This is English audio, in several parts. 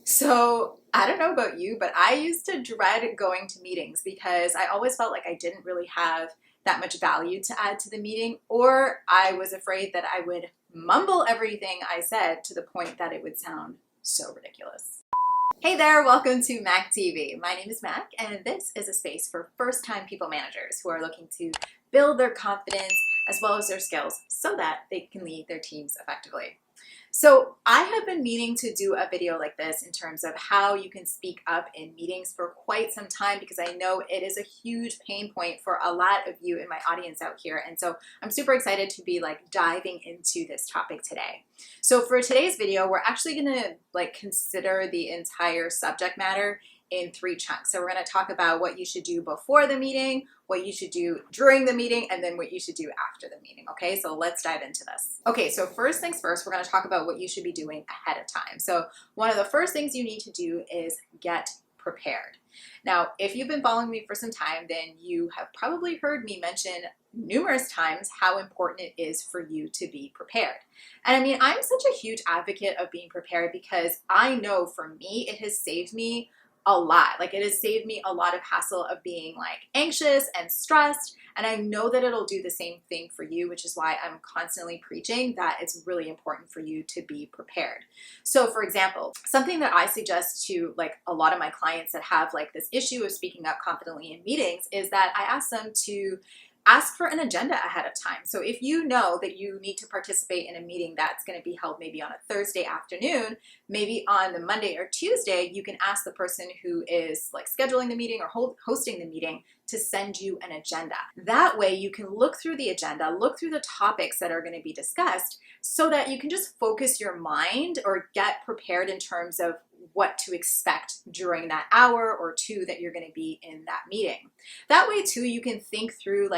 So I don't know about you, but I used to dread going to meetings because I always felt like I didn't really have that much value to add to the meeting, or I was afraid that I would mumble everything I said to the point that it would sound so ridiculous. Hey there, welcome to Mac TV. My name is Mac, and this is a space for first-time people managers who are looking to build their confidence as well as their skills so that they can lead their teams effectively. So I have been meaning to do a video like this in terms of how you can speak up in meetings for quite some time, because I know it is a huge pain point for a lot of you in my audience out here. And so I'm super excited to be diving into this topic today. So for today's video, we're actually gonna consider the entire subject matter in three chunks. So we're going to talk about what you should do before the meeting, what you should do during the meeting, and then what you should do after the meeting. Okay, so let's dive into this. Okay, so first things first, we're going to talk about what you should be doing ahead of time. So one of the first things you need to do is get prepared. Now, if you've been following me for some time, then you have probably heard me mention numerous times how important it is for you to be prepared. And I mean, I'm such a huge advocate of being prepared because I know for me, it has saved me a lot. It has saved me a lot of hassle of being anxious and stressed. And I know that it'll do the same thing for you, which is why I'm constantly preaching that it's really important for you to be prepared. So for example, something that I suggest to a lot of my clients that have this issue of speaking up confidently in meetings is that I ask them to ask for an agenda ahead of time. So if you know that you need to participate in a meeting that's going to be held maybe on a Thursday afternoon, maybe on the Monday or Tuesday, you can ask the person who is scheduling the meeting or hosting the meeting to send you an agenda. That way you can look through the agenda, look through the topics that are going to be discussed so that you can just focus your mind or get prepared in terms of what to expect during that hour or two that you're going to be in that meeting. That way too, you can think through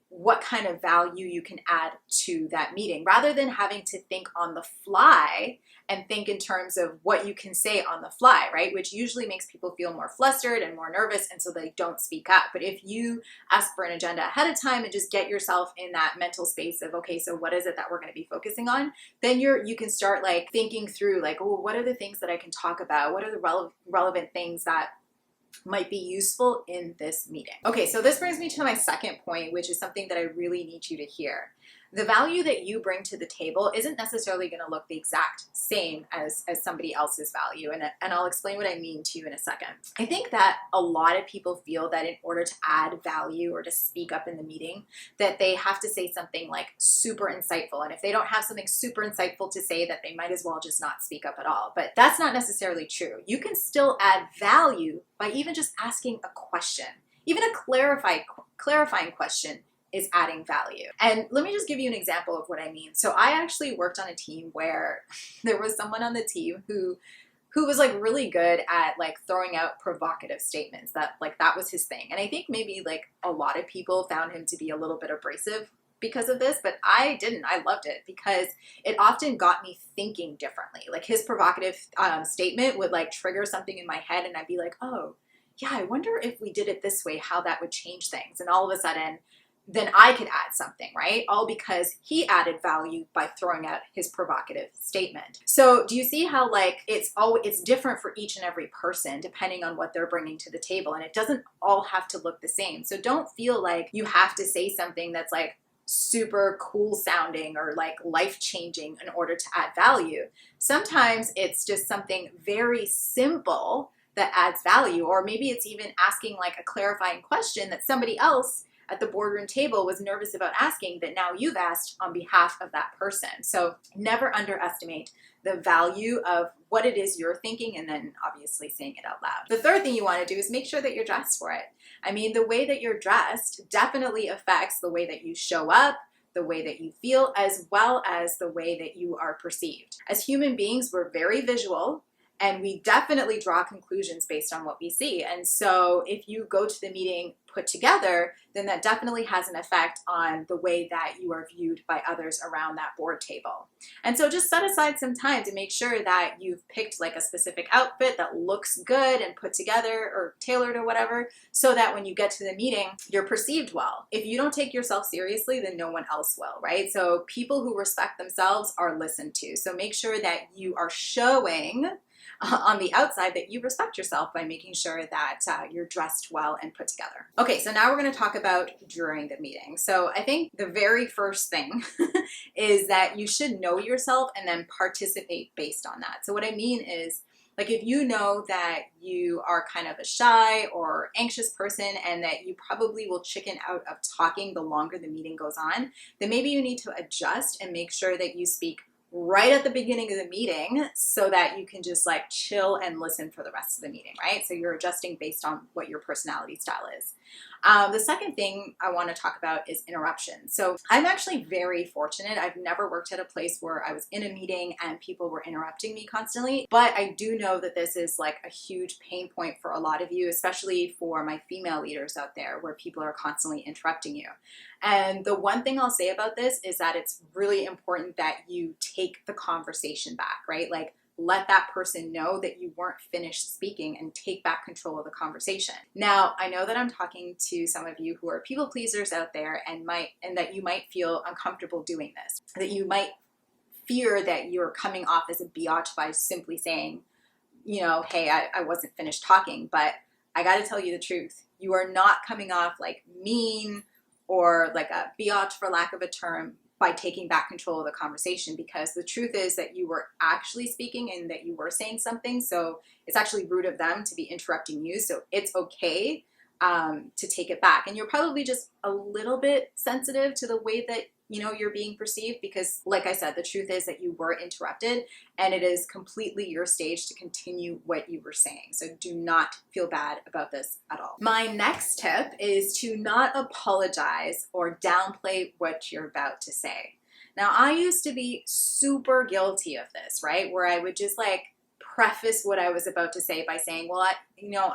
what kind of value you can add to that meeting rather than having to think on the fly and think in terms of what you can say on the fly, right? Which usually makes people feel more flustered and more nervous, and so they don't speak up. But if you ask for an agenda ahead of time and just get yourself in that mental space of, okay, so what is it that we're going to be focusing on? Then you can start thinking through oh, what are the things that I can talk about? What are the relevant things that might be useful in this meeting? Okay, so this brings me to my second point, which is something that I really need you to hear. The value that you bring to the table isn't necessarily going to look the exact same as somebody else's value, and I'll explain what I mean to you in a second. I think that a lot of people feel that in order to add value or to speak up in the meeting, that they have to say something super insightful, and if they don't have something super insightful to say, that they might as well just not speak up at all. But that's not necessarily true. You can still add value by even just asking a question. Even a clarifying question is adding value. And let me just give you an example of what I mean. So I actually worked on a team where there was someone on the team who was really good at throwing out provocative statements. That was his thing. And I think maybe a lot of people found him to be a little bit abrasive because of this, but I didn't. I loved it because it often got me thinking differently. His provocative statement would trigger something in my head, and I'd be like, oh yeah, I wonder if we did it this way, how that would change things. And all of a sudden, then I could add something, right? All because he added value by throwing out his provocative statement. So do you see how it's different for each and every person depending on what they're bringing to the table, and it doesn't all have to look the same. So don't feel like you have to say something that's super cool sounding or life changing in order to add value. Sometimes it's just something very simple that adds value, or maybe it's even asking a clarifying question that somebody else at the boardroom table was nervous about asking, that now you've asked on behalf of that person. So never underestimate the value of what it is you're thinking, and then obviously saying it out loud. The third thing you want to do is make sure that you're dressed for it. I mean, the way that you're dressed definitely affects the way that you show up, the way that you feel, as well as the way that you are perceived. As human beings, we're very visual, and we definitely draw conclusions based on what we see. And so if you go to the meeting put together, then that definitely has an effect on the way that you are viewed by others around that board table. And so just set aside some time to make sure that you've picked a specific outfit that looks good and put together or tailored or whatever, so that when you get to the meeting, you're perceived well. If you don't take yourself seriously, then no one else will, right? So people who respect themselves are listened to. So make sure that you are showing on the outside that you respect yourself by making sure that you're dressed well and put together. Okay, so now we're going to talk about during the meeting. So I think the very first thing is that you should know yourself and then participate based on that. So what I mean is, like, if you know that you are kind of a shy or anxious person and that you probably will chicken out of talking the longer the meeting goes on, then maybe you need to adjust and make sure that you speak right at the beginning of the meeting so that you can just like chill and listen for the rest of the meeting, right? So you're adjusting based on what your personality style is. The second thing I want to talk about is interruptions. So I'm actually very fortunate. I've never worked at a place where I was in a meeting and people were interrupting me constantly, but I do know that this is like a huge pain point for a lot of you, especially for my female leaders out there where people are constantly interrupting you. And the one thing I'll say about this is that it's really important that you take the conversation back, right? Like, let that person know that you weren't finished speaking and take back control of the conversation. Now, I know that I'm talking to some of you who are people pleasers out there and that you might feel uncomfortable doing this, that you might fear that you're coming off as a biatch by simply saying, you know, hey, I wasn't finished talking. But I got to tell you the truth. You are not coming off like mean or like a biatch, for lack of a term, by taking back control of the conversation, because the truth is that you were actually speaking and that you were saying something. So it's actually rude of them to be interrupting you. So it's okay to take it back. And you're probably just a little bit sensitive to the way that, you know, you're being perceived, because like I said, the truth is that you were interrupted and it is completely your stage to continue what you were saying. So do not feel bad about this at all. My next tip is to not apologize or downplay what you're about to say. Now, I used to be super guilty of this, right? Where I would just like preface what I was about to say by saying, well,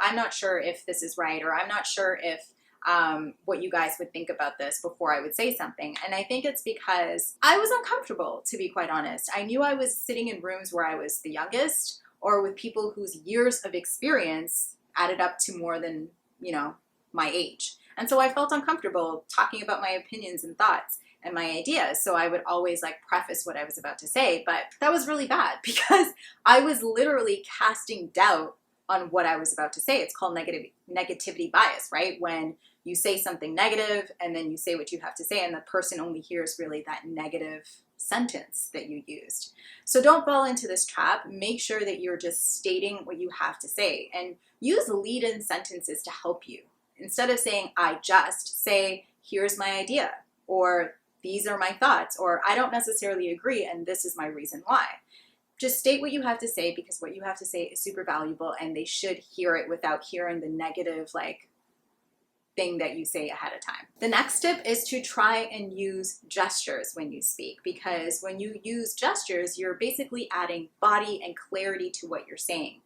I'm not sure if this is right, or I'm not sure if what you guys would think about this before I would say something. And I think it's because I was uncomfortable, to be quite honest. I knew I was sitting in rooms where I was the youngest or with people whose years of experience added up to more than, you know, my age. And so I felt uncomfortable talking about my opinions and thoughts and my ideas. So I would always like preface what I was about to say, but that was really bad because I was literally casting doubt on what I was about to say. It's called negativity bias, right? When you say something negative and then you say what you have to say and the person only hears really that negative sentence that you used. So don't fall into this trap. Make sure that you're just stating what you have to say and use lead-in sentences to help you. Instead of saying, I just, say, here's my idea, or these are my thoughts, or I don't necessarily agree and this is my reason why. Just state what you have to say, because what you have to say is super valuable and they should hear it without hearing the negative thing that you say ahead of time. The next tip is to try and use gestures when you speak, because when you use gestures, you're basically adding body and clarity to what you're saying.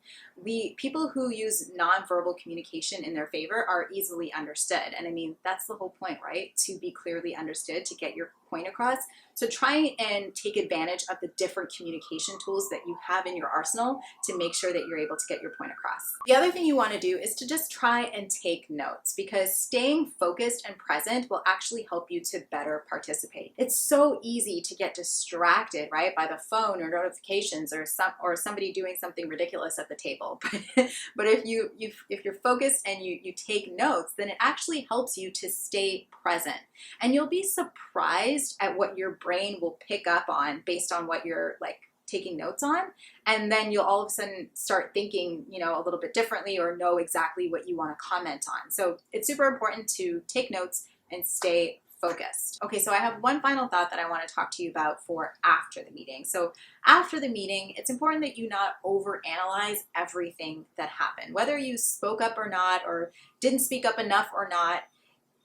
People who use nonverbal communication in their favor are easily understood. And I mean, that's the whole point, right? To be clearly understood, to get your point across. So try and take advantage of the different communication tools that you have in your arsenal to make sure that you're able to get your point across. The other thing you want to do is to just try and take notes, because staying focused and present will actually help you to better participate. It's so easy to get distracted, right, by the phone or notifications or somebody doing something ridiculous at the table. But if you're focused and you take notes, then it actually helps you to stay present. And you'll be surprised at what your brain will pick up on based on what you're taking notes on. And then you'll all of a sudden start thinking, a little bit differently, or know exactly what you want to comment on. So it's super important to take notes and stay focused. Okay, so I have one final thought that I want to talk to you about for after the meeting. So after the meeting, it's important that you not overanalyze everything that happened. Whether you spoke up or not, or didn't speak up enough or not,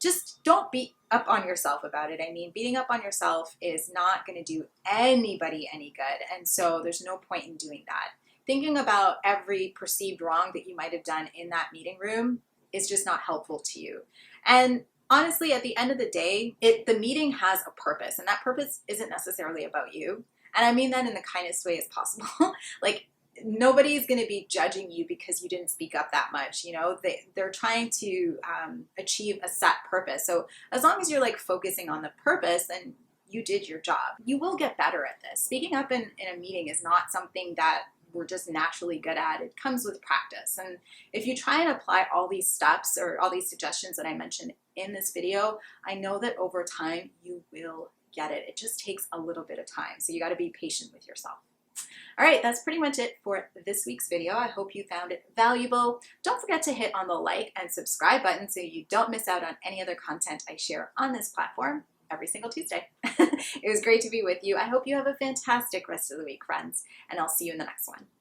just don't beat up on yourself about it. I mean, beating up on yourself is not going to do anybody any good. And so there's no point in doing that. Thinking about every perceived wrong that you might have done in that meeting room is just not helpful to you. And honestly, at the end of the day, the meeting has a purpose, and that purpose isn't necessarily about you. And I mean that in the kindest way as possible. Nobody's going to be judging you because you didn't speak up that much. They're trying to achieve a set purpose. So as long as you're focusing on the purpose, then you did your job. You will get better at this. Speaking up in a meeting is not something that we're just naturally good at. It comes with practice. And if you try and apply all these steps or all these suggestions that I mentioned in this video, I know that over time you will get it. It just takes a little bit of time. So you got to be patient with yourself. All right, that's pretty much it for this week's video. I hope you found it valuable. Don't forget to hit on the like and subscribe button so you don't miss out on any other content I share on this platform every single Tuesday. It was great to be with you. I hope you have a fantastic rest of the week, friends, and I'll see you in the next one.